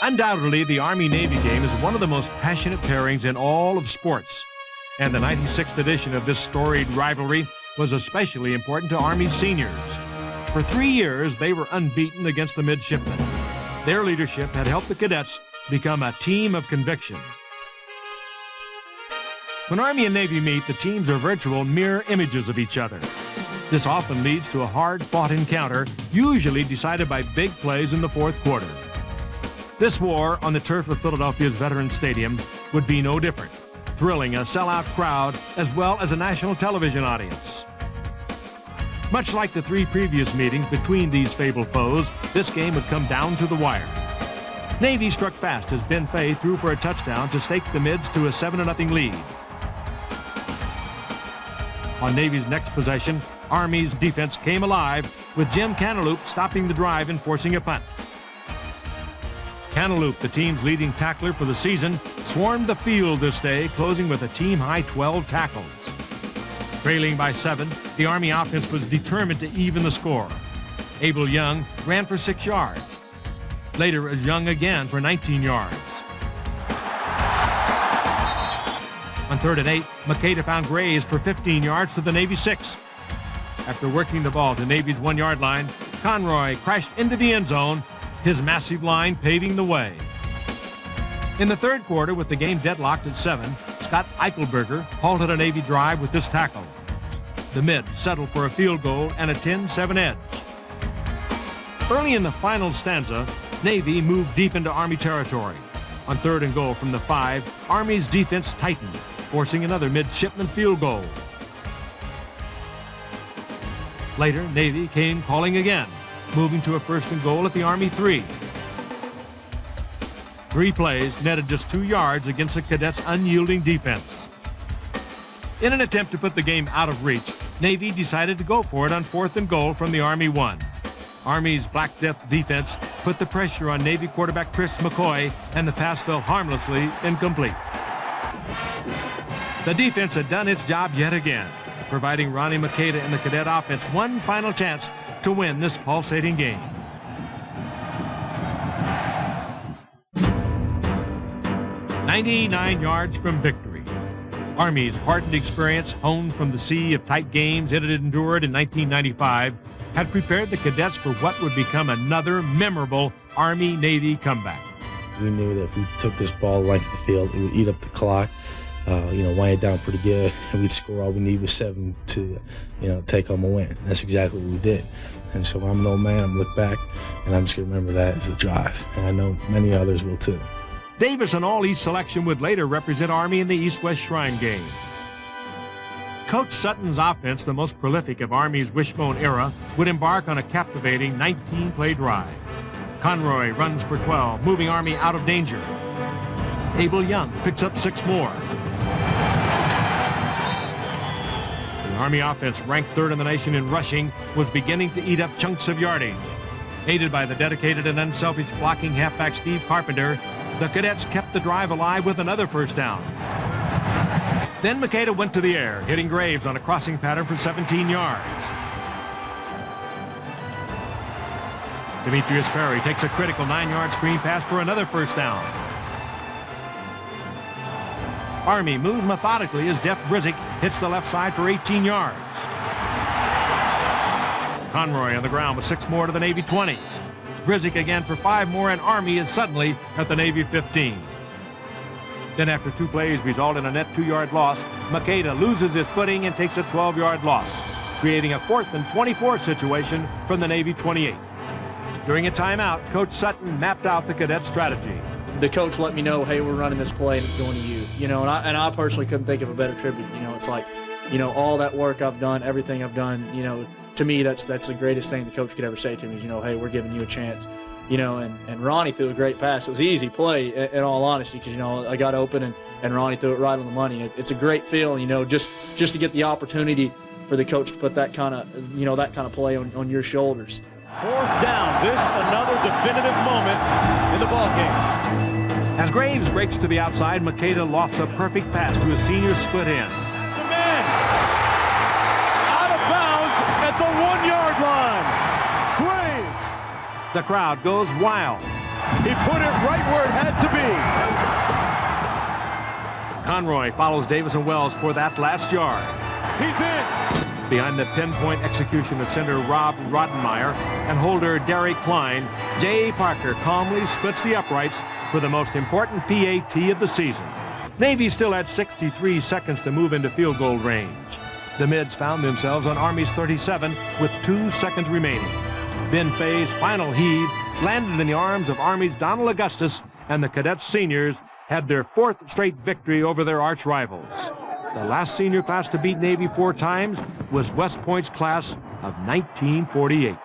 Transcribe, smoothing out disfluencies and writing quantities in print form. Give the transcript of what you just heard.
Undoubtedly, the Army-Navy game is one of the most passionate pairings in all of sports. And the 96th edition of this storied rivalry was especially important to Army seniors. For 3 years, they were unbeaten against the midshipmen. Their leadership had helped the cadets become a team of conviction. When Army and Navy meet, the teams are virtual mirror images of each other. This often leads to a hard-fought encounter, usually decided by big plays in the fourth quarter. This war on the turf of Philadelphia's Veterans Stadium would be no different, thrilling a sellout crowd as well as a national television audience. Much like the 3 previous meetings between these fabled foes, this game would come down to the wire. Navy struck fast as Ben Fay threw for a touchdown to stake the Mids to a 7-0 lead. On Navy's next possession, Army's defense came alive with Jim Cantaloupe stopping the drive and forcing a punt. Cantaloupe, the team's leading tackler for the season, swarmed the field this day, closing with a team-high 12 tackles. Trailing by 7, the Army offense was determined to even the score. Abel Young ran for 6 yards. Later, it was Young again for 19 yards. On 3rd and 8, Makeda found Graves for 15 yards to the Navy 6. After working the ball to Navy's 1-yard line, Conroy crashed into the end zone, his massive line paving the way. In the third quarter, with the game deadlocked at 7, Scott Eichelberger halted a Navy drive with this tackle. The Mid settled for a field goal and a 10-7 edge. Early in the final stanza, Navy moved deep into Army territory. On 3rd and goal from the 5, Army's defense tightened, forcing another midshipman field goal. Later, Navy came calling again, moving to a 1st and goal at the Army 3. 3 plays netted just 2 yards against the cadets' unyielding defense. In an attempt to put the game out of reach, Navy decided to go for it on 4th and goal from the Army 1. Army's Black Death defense put the pressure on Navy quarterback Chris McCoy, and the pass fell harmlessly incomplete. The defense had done its job yet again, providing Ronnie Makeda and the cadet offense one final chance to win this pulsating game. "99 yards from victory. Army's hardened experience, honed from the sea of tight games it had endured in 1995, had prepared the cadets for what would become another memorable Army-Navy comeback. We knew that if we took this ball length of the field, it would eat up the clock, wind it down pretty good, and we'd score. All we need was 7 to, take home a win. That's exactly what we did. And so I'm an old man, I'm look back, and I'm just going to remember that as the drive. And I know many others will too. Davis, an All-East selection, would later represent Army in the East-West Shrine game. Coach Sutton's offense, the most prolific of Army's wishbone era, would embark on a captivating 19-play drive. Conroy runs for 12, moving Army out of danger. Abel Young picks up 6 more. The Army offense, ranked 3rd in the nation in rushing, was beginning to eat up chunks of yardage. Aided by the dedicated and unselfish blocking halfback Steve Carpenter, the cadets kept the drive alive with another first down. Then Makeda went to the air, hitting Graves on a crossing pattern for 17 yards. Demetrius Perry takes a critical 9-yard screen pass for another first down. Army moves methodically as Jeff Brizik hits the left side for 18 yards. Conroy on the ground with 6 more to the Navy 20. Brizik again for 5 more, and Army is suddenly at the Navy 15. Then after 2 plays result in a net 2-yard loss, Makeda loses his footing and takes a 12-yard loss, creating a 4th and 24 situation from the Navy 28. During a timeout, Coach Sutton mapped out the cadet strategy. The coach let me know, hey, we're running this play and it's going to you. And I personally couldn't think of a better tribute. It's like, all that work I've done, everything I've done, to me, that's the greatest thing the coach could ever say to me is, hey, we're giving you a chance. And Ronnie threw a great pass. It was an easy play, in all honesty, because, I got open and Ronnie threw it right on the money. It's a great feeling, just to get the opportunity for the coach to put that kind of play on your shoulders. 4th down. This another definitive moment in the ballgame. As Graves breaks to the outside, Makeda lofts a perfect pass to his senior split end. It's a man out of bounds at the 1-yard line. Graves. The crowd goes wild. He put it right where it had to be. Conroy follows Davis and Wells for that last yard. He's in. Behind the pinpoint execution of center Rob Roddenmeyer and holder Derek Klein, Jay Parker calmly splits the uprights for the most important PAT of the season. Navy still had 63 seconds to move into field goal range. The Mids found themselves on Army's 37 with 2 seconds remaining. Ben Fay's final heave landed in the arms of Army's Donald Augustus, and the Cadets seniors had their 4th straight victory over their arch rivals. The last senior class to beat Navy 4 times was West Point's class of 1948.